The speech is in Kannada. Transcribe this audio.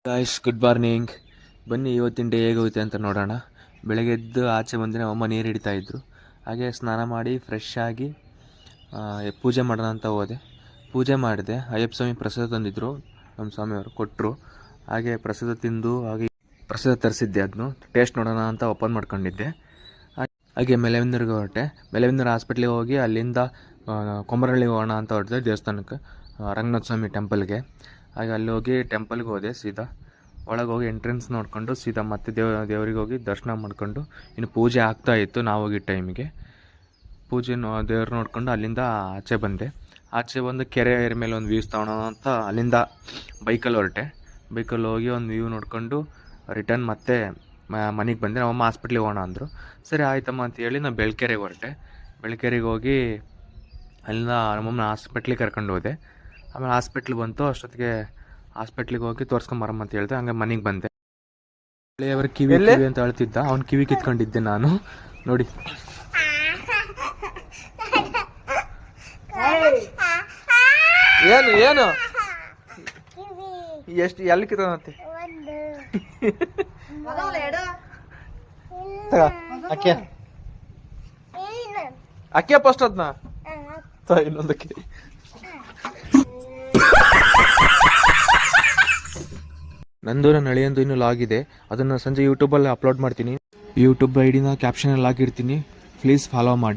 Guys good morning. ಬನ್ನಿ ಇವತ್ತಿನ ಡೇ ಹೇಗೋಗುತ್ತೆ ಅಂತ ನೋಡೋಣ. ಬೆಳಗ್ಗೆ ಎದ್ದು ಆಚೆ ಬಂದರೆ ಅಮ್ಮ ನೀರು ಹಿಡಿತಾಯಿದ್ರು. ಹಾಗೆ ಸ್ನಾನ ಮಾಡಿ ಫ್ರೆಶ್ ಆಗಿ ಪೂಜೆ ಮಾಡೋಣ ಅಂತ ಹೋದೆ. ಪೂಜೆ ಮಾಡಿದೆ. ಅಯ್ಯಪ್ಪ ಸ್ವಾಮಿ ಪ್ರಸಾದ ತಂದಿದ್ದರು, ನಮ್ಮ ಸ್ವಾಮಿಯವರು ಕೊಟ್ಟರು. ಹಾಗೆ ಪ್ರಸಾದ ತಿಂದು ಹಾಗೆ ಪ್ರಸಾದ ತರಿಸಿದ್ದೆ, ಅದನ್ನು ಟೇಸ್ಟ್ ನೋಡೋಣ ಅಂತ ಓಪನ್ ಮಾಡ್ಕೊಂಡಿದ್ದೆ. ಹಾಗೆ ಮೆಲವಿಂದರ್ಗೆ ಹೊರಟೆ. ಮೆಲವಿಂದರ್ ಹಾಸ್ಪಿಟ್ಲಿಗೆ ಹೋಗಿ ಅಲ್ಲಿಂದ ಕೊಮರಳ್ಳಿಗೆ ಹೋಗೋಣ ಅಂತ ಹೊರಟಿದೆ, ದೇವಸ್ಥಾನಕ್ಕೆ, ರಂಗನಾಥ ಸ್ವಾಮಿ ಟೆಂಪಲ್ಗೆ. ಹಾಗೆ ಅಲ್ಲಿ ಹೋಗಿ ಟೆಂಪಲ್ಗೆ ಹೋದೆ. ಸೀದಾ ಒಳಗೆ ಹೋಗಿ ಎಂಟ್ರೆನ್ಸ್ ನೋಡಿಕೊಂಡು ಸೀದಾ ಮತ್ತೆ ದೇವರಿಗೆ ಹೋಗಿ ದರ್ಶನ ಮಾಡಿಕೊಂಡು, ಇನ್ನು ಪೂಜೆ ಆಗ್ತಾಯಿತ್ತು ನಾವು ಹೋಗಿದ್ದ ಟೈಮಿಗೆ. ಪೂಜೆ ದೇವ್ರು ನೋಡಿಕೊಂಡು ಅಲ್ಲಿಂದ ಆಚೆ ಬಂದೆ. ಆಚೆ ಬಂದು ಕೆರೆ ಮೇಲೆ ಒಂದು ವ್ಯೂಸ್ ತೊಗೊಳೋಣ ಅಂತ ಅಲ್ಲಿಂದ ಬೈಕಲ್ಲಿ ಹೊರಟೆ. ಬೈಕಲ್ಲಿ ಹೋಗಿ ಒಂದು ವ್ಯೂ ನೋಡಿಕೊಂಡು ರಿಟರ್ನ್ ಮತ್ತೆ ಮನೆಗೆ ಬಂದೆ. ನಮ್ಮಮ್ಮ ಹಾಸ್ಪಿಟ್ಲಿಗೆ ಹೋಗೋಣ ಅಂದರು. ಸರಿ ಆಯ್ತಮ್ಮ ಅಂತೇಳಿ ನಾನು ಬೆಳ್ಕೆರೆಗೆ ಹೊರಟೆ. ಬೆಳ್ಕೆರೆಗೆ ಹೋಗಿ ಅಲ್ಲಿಂದ ನಮ್ಮಮ್ಮನ ಹಾಸ್ಪಿಟ್ಲಿಗೆ ಕರ್ಕೊಂಡು ಹೋದೆ. ಆಮೇಲೆ ಹಾಸ್ಪಿಟ್ಲಿಗೆ ಬಂತು. ಅಷ್ಟೊತ್ತಿಗೆ ಹಾಸ್ಪಿಟ್ಲಿಗೆ ಹೋಗಿ ತೋರಿಸ್ಕೊಂಬರಮ್ಮ ಅಂತ ಹೇಳಿದೆ. ಹಂಗೆ ಮನೆಗೆ ಬಂದೆ. ಅವ್ರ ಕಿವಿ ಅಂತ ಹೇಳ್ತಿದ್ದ, ಅವ್ನ ಕಿವಿ ಕಿತ್ಕೊಂಡಿದ್ದೆ ನಾನು. ನೋಡಿ ಏನು ಏನು ಎಷ್ಟು ಎಲ್ಲಿ ಕಿತ್ತಂತೆ ಅಕ್ಕೆ ಫಸ್ಟ್ ಅದನ್ನ ಇನ್ನೊಂದಕ್ಕೆ. ನಂದು ನನ್ನ ಹಳೆಯಂದು ಇನ್ನೂ ಲಾಗ್ ಇದೆ, ಅದನ್ನು ಸಂಜೆ ಯೂಟ್ಯೂಬಲ್ಲಿ ಅಪ್ಲೋಡ್ ಮಾಡ್ತೀನಿ. ಯೂಟ್ಯೂಬ್ ಐಡಿನ ಕ್ಯಾಪ್ಷನಲ್ಲಿ ಹಾಕಿರ್ತೀನಿ, ಪ್ಲೀಸ್ ಫಾಲೋ ಮಾಡಿ.